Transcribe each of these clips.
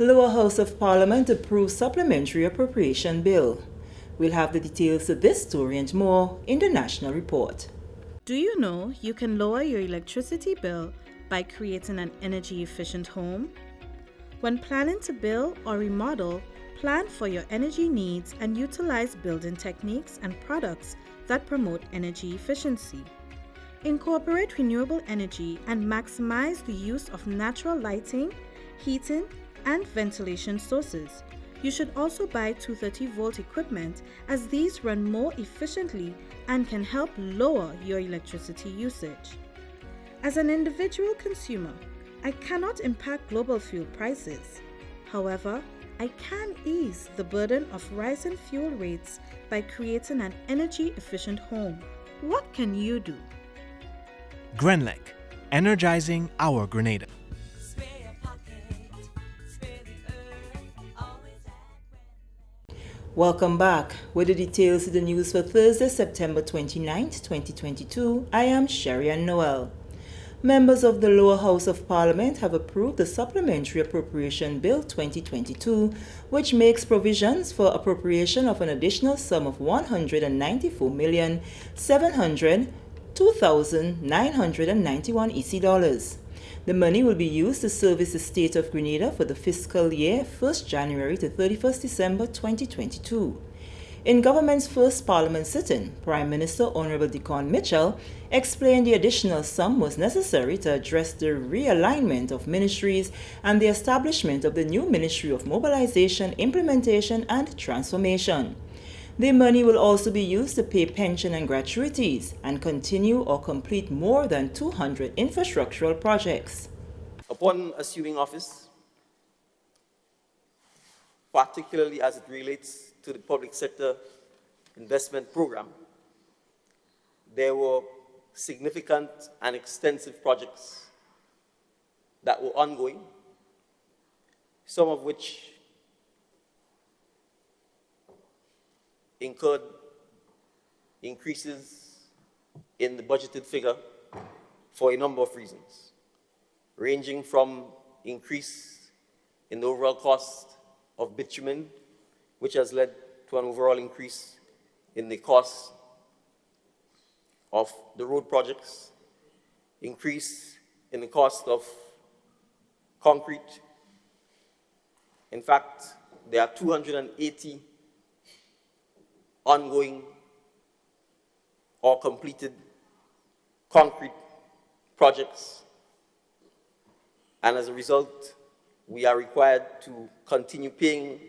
Lower House of Parliament approved supplementary appropriation bill. We'll have the details of this story and more in the National Report. Do you know you can lower your electricity bill by creating an energy-efficient home? When planning to build or remodel, plan for your energy needs and utilize building techniques and products that promote energy efficiency. Incorporate renewable energy and maximize the use of natural lighting, heating, and ventilation sources. You should also buy 230-volt equipment as these run more efficiently and can help lower your electricity usage. As an individual consumer, I cannot impact global fuel prices. However, I can ease the burden of rising fuel rates by creating an energy-efficient home. What can you do? Grenada, energizing our Grenada. Welcome back. With the details of the news for Thursday, September 29th, 2022, I am Sherry-Ann Noel. Members of the Lower House of Parliament have approved the Supplementary Appropriation Bill 2022, which makes provisions for appropriation of an additional sum of $194,702,991 EC dollars. The money will be used to service the state of Grenada for the fiscal year 1st January to 31st December 2022. In government's first parliament sitting, Prime Minister Honorable Deacon Mitchell explained the additional sum was necessary to address the realignment of ministries and the establishment of the new Ministry of Mobilization, Implementation and Transformation. The money will also be used to pay pension and gratuities and continue or complete more than 200 infrastructural projects. Upon assuming office, particularly as it relates to the public sector investment program, there were significant and extensive projects that were ongoing, some of which incurred increases in the budgeted figure for a number of reasons, ranging from increase in the overall cost of bitumen, which has led to an overall increase in the cost of the road projects, increase in the cost of concrete. In fact, there are 280 ongoing or completed concrete projects, and as a result, we are required to continue paying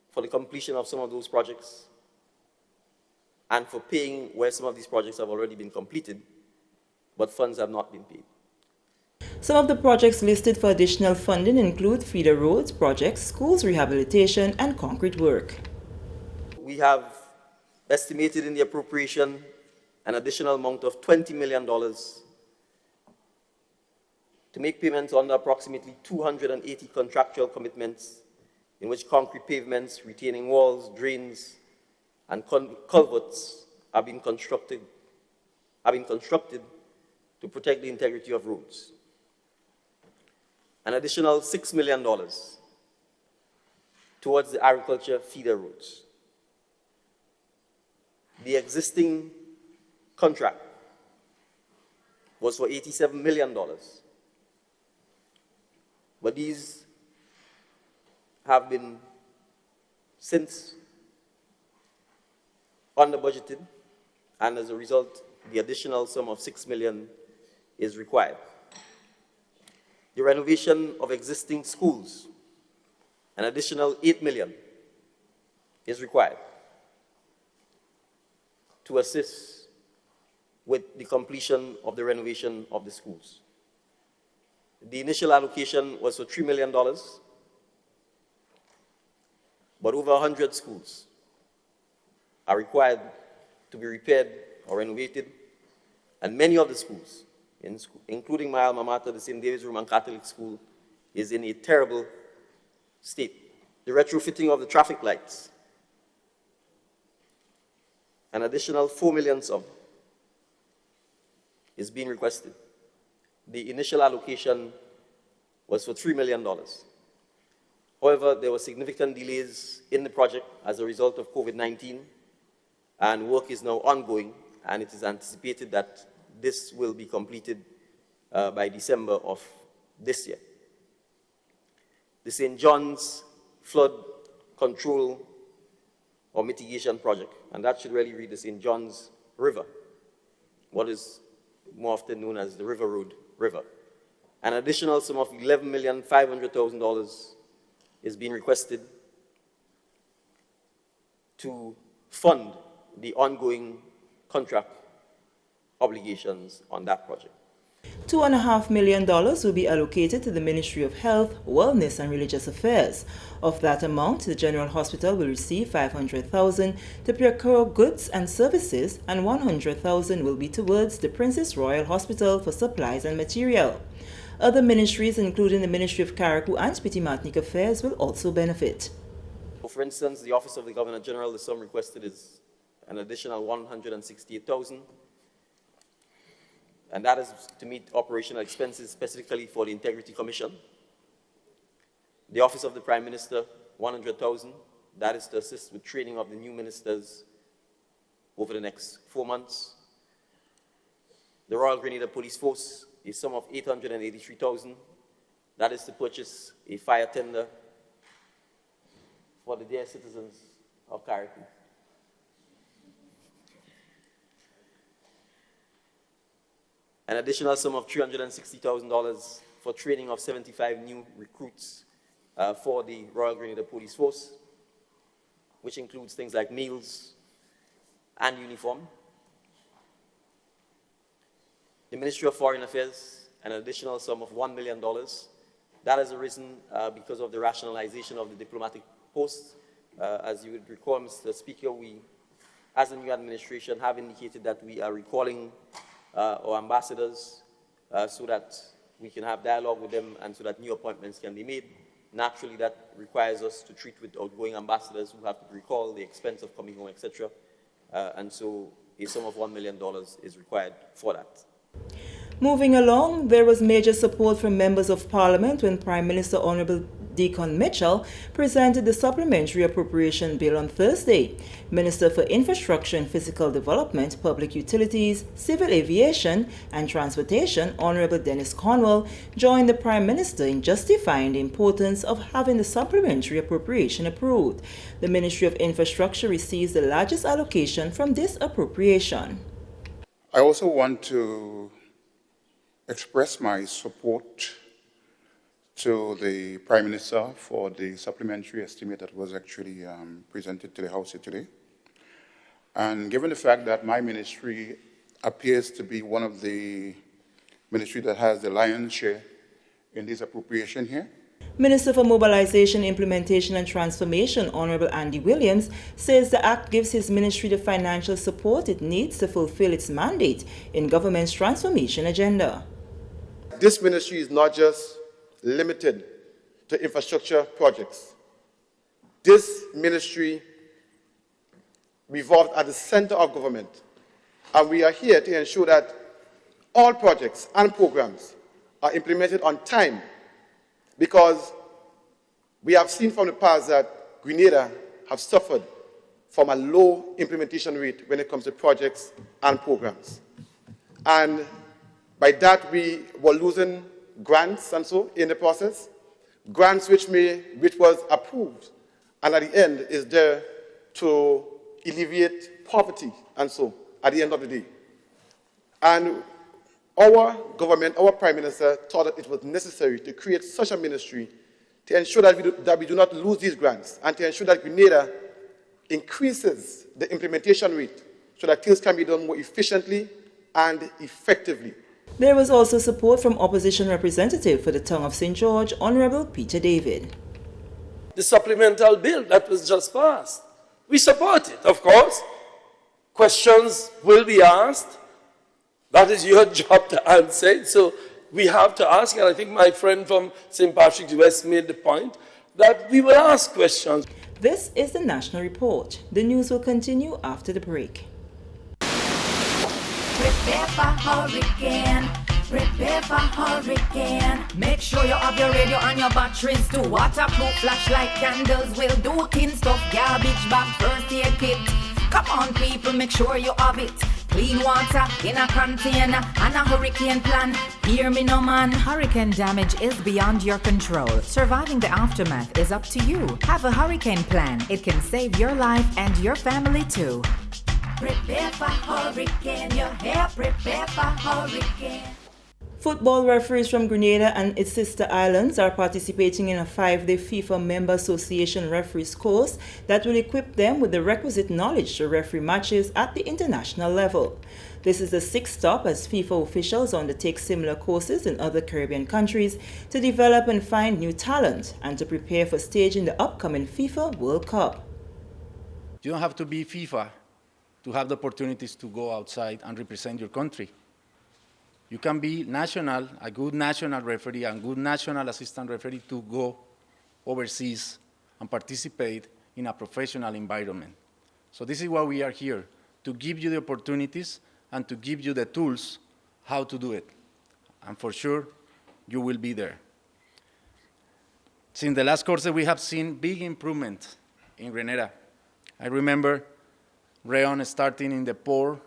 for the completion of some of those projects and for paying where some of these projects have already been completed, but funds have not been paid. Some of the projects listed for additional funding include feeder roads projects, schools rehabilitation, and concrete work. We have estimated in the appropriation an additional amount of $20 million to make payments under approximately 280 contractual commitments in which concrete pavements, retaining walls, drains, and culverts have been constructed to protect the integrity of roads. An additional $6 million towards the agriculture feeder roads. The existing contract was for $87 million, but these have been since under budgeted, and as a result, the additional sum of $6 million is required. The renovation of existing schools, an additional $8 million is required to assist with the completion of the renovation of the schools. The initial allocation was for $3 million, but over 100 schools are required to be repaired or renovated, and many of the schools, including my alma mater, the St. David's Roman Catholic School, is in a terrible state. The retrofitting of the traffic lights, an additional $4 million sum is being requested. The initial allocation was for $3 million, However, there were significant delays in the project as a result of COVID-19, and work is now ongoing, and it is anticipated that this will be completed by December of this year. The St. John's Flood Control or Mitigation Project, and that should really read the St. John's River, what is more often known as the River Road River. An additional sum of $11,500,000 is being requested to fund the ongoing contract obligations on that project. $2.5 million will be allocated to the Ministry of Health, Wellness and Religious Affairs. Of that amount, the General Hospital will receive $500,000 to procure goods and services, and $100,000 will be towards the Princess Royal Hospital for supplies and material. Other ministries, including the Ministry of Carriacou and Spiti-Martinique Affairs, will also benefit. For instance, the Office of the Governor General, the sum requested is an additional $168,000. And that is to meet operational expenses specifically for the Integrity Commission. The Office of the Prime Minister, $100,000. That is to assist with training of the new ministers over the next 4 months. The Royal Grenada Police Force, a sum of $883,000. That is to purchase a fire tender for the dear citizens of Carriacou. An additional sum of $360,000 for training of 75 new recruits for the Royal Grenada Police Force, which includes things like meals and uniform. The Ministry of Foreign Affairs, an additional sum of $1 million. That has arisen because of the rationalization of the diplomatic posts. As you would recall, Mr. Speaker, we, as a new administration, have indicated that we are recalling our ambassadors so that we can have dialogue with them and so that new appointments can be made. Naturally, that requires us to treat with outgoing ambassadors who have to recall the expense of coming home, etc. And so a sum of $1 million is required for that. Moving along, there was major support from members of Parliament when Prime Minister Honorable Deacon Mitchell presented the Supplementary Appropriation Bill on Thursday. Minister for Infrastructure and Physical Development, Public Utilities, Civil Aviation and Transportation, Honorable Dennis Cornwall, joined the Prime Minister in justifying the importance of having the supplementary appropriation approved. The Ministry of Infrastructure receives the largest allocation from this appropriation. I also want to express my support to the Prime Minister for the supplementary estimate that was actually presented to the House here today. And given the fact that my ministry appears to be one of the ministries that has the lion's share in this appropriation here, Minister for Mobilization, Implementation and Transformation, Honorable Andy Williams, says the Act gives his ministry the financial support it needs to fulfill its mandate in government's transformation agenda. This ministry is not just limited to infrastructure projects. This ministry revolves at the center of government, and we are here to ensure that all projects and programs are implemented on time, because we have seen from the past that Grenada have suffered from a low implementation rate when it comes to projects and programs. And by that, we were losing grants and so in the process, grants which was approved and at the end is there to alleviate poverty and so at the end of the day. And our government, our Prime Minister thought that it was necessary to create such a ministry to ensure that we do not lose these grants and to ensure that Grenada increases the implementation rate so that things can be done more efficiently and effectively. There was also support from opposition representative for the Tongue of St. George, Honorable Peter David. The supplemental bill that was just passed, we support it, of course. Questions will be asked. That is your job to answer it. So we have to ask, and I think my friend from St. Patrick's West made the point, that we will ask questions. This is the National Report. The news will continue after the break. Prepare for hurricane. Prepare for hurricane. Make sure you have your radio and your batteries too. Waterproof flashlight candles will do. Tin stuff, garbage bag, first aid kit. Come on people, make sure you have it. Clean water in a container and a hurricane plan. Hear me no man. Hurricane damage is beyond your control. Surviving the aftermath is up to you. Have a hurricane plan. It can save your life and your family too. Prepare for hurricane. Your hair, prepare for hurricane. Football referees from Grenada and its sister islands are participating in a 5-day FIFA Member Association referees course that will equip them with the requisite knowledge to referee matches at the international level. This is the 6th stop as FIFA officials undertake similar courses in other Caribbean countries to develop and find new talent and to prepare for staging the upcoming FIFA World Cup. You don't have to be FIFA to have the opportunities to go outside and represent your country. You can be national, a good national referee and good national assistant referee to go overseas and participate in a professional environment. So this is why we are here, to give you the opportunities and to give you the tools how to do it. And for sure, you will be there. Since the last course, we have seen big improvement in Grenada. I remember Reon starting in the poor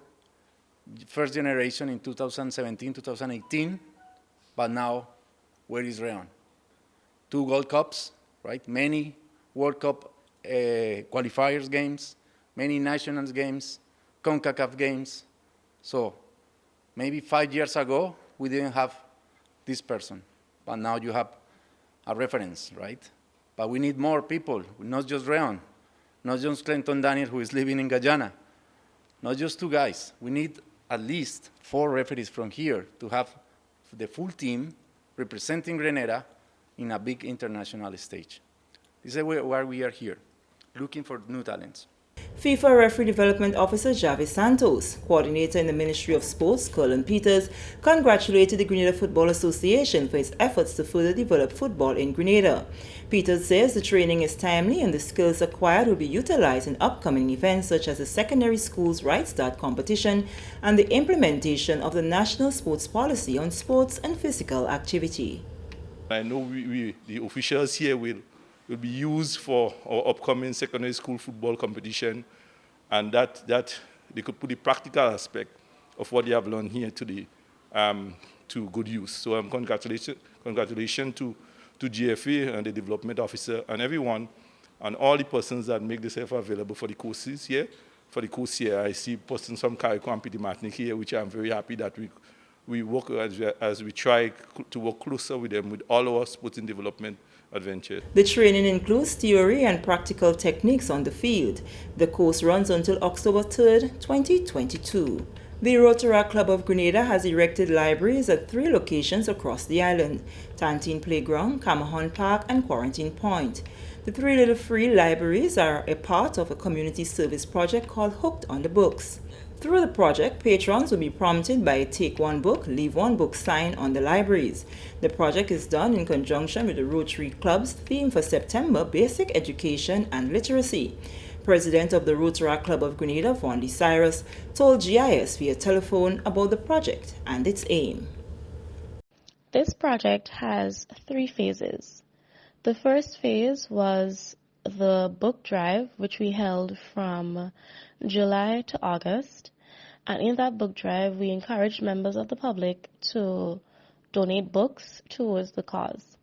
first generation in 2017, 2018, but now, where is Reon? 2 World Cups, right? Many World Cup qualifiers games, many nationals games, CONCACAF games. So maybe 5 years ago, we didn't have this person, but now you have a reference, right? But we need more people, not just Reon, not just Clinton Daniel, who is living in Guyana, not just 2 guys. We need at least 4 referees from here to have the full team representing Grenada in a big international stage. This is why we are here, looking for new talents. FIFA Referee Development Officer Javi Santos, coordinator in the Ministry of Sports, Colin Peters, congratulated the Grenada Football Association for its efforts to further develop football in Grenada. Peters says the training is timely and the skills acquired will be utilized in upcoming events such as the Secondary Schools Right Start competition and the implementation of the National Sports Policy on sports and physical activity. I know the officials here will be used for our upcoming secondary school football competition, and that they could put the practical aspect of what they have learned here to good use. So congratulations to GFA and the development officer and everyone and all the persons that make this effort available for the courses here. For the course here, I see persons from Carriacou and Petit Martinique here, which I'm very happy that we work as we try to work closer with them with all our sporting development adventure. The training includes theory and practical techniques on the field. The course runs until October 3rd, 2022. The Rotaract Club of Grenada has erected libraries at 3 locations across the island: Tantine Playground, Camahon Park, and Quarantine Point. The 3 little free libraries are a part of a community service project called Hooked on the Books. Through the project, patrons will be prompted by a Take One Book, Leave One Book sign on the libraries. The project is done in conjunction with the Rotary Club's theme for September, Basic Education and Literacy. President of the Rotaract Club of Grenada, Vondi Cyrus, told GIS via telephone about the project and its aim. This project has 3 phases. The first phase was the book drive, which we held from July to August, and in that book drive we encouraged members of the public to donate books towards the cause.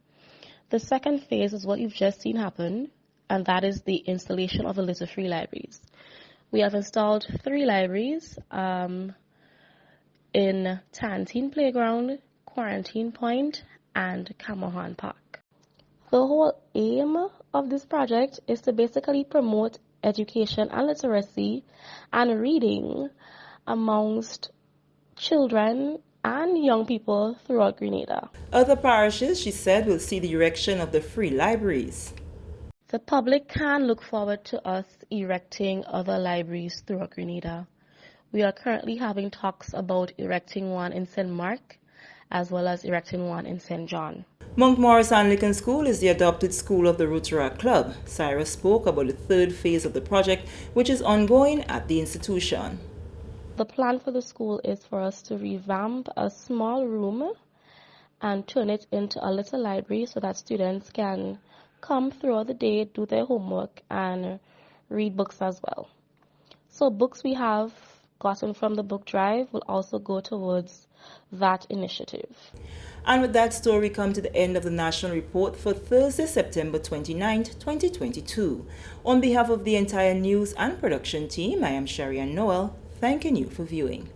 The second phase is what you've just seen happen, and that is the installation of the little free libraries. We have installed 3 libraries in Tantine Playground, Quarantine Point, and Camahon Park. The whole aim of this project is to basically promote education and literacy and reading amongst children and young people throughout Grenada. Other parishes, she said, will see the erection of the free libraries. The public can look forward to us erecting other libraries throughout Grenada. We are currently having talks about erecting one in St. Mark, as well as erecting one in St. John. Monkmorris Anglican School is the adopted school of the Rotaract Club. Cyrus spoke about the 3rd phase of the project, which is ongoing at the institution. The plan for the school is for us to revamp a small room and turn it into a little library so that students can come throughout the day, do their homework, and read books as well. So books we have gotten from the book drive will also go towards that initiative. And with that story, we come to the end of the National Report for Thursday, September 29th, 2022. On behalf of the entire news and production team, I am Sharian Noel, thanking you for viewing.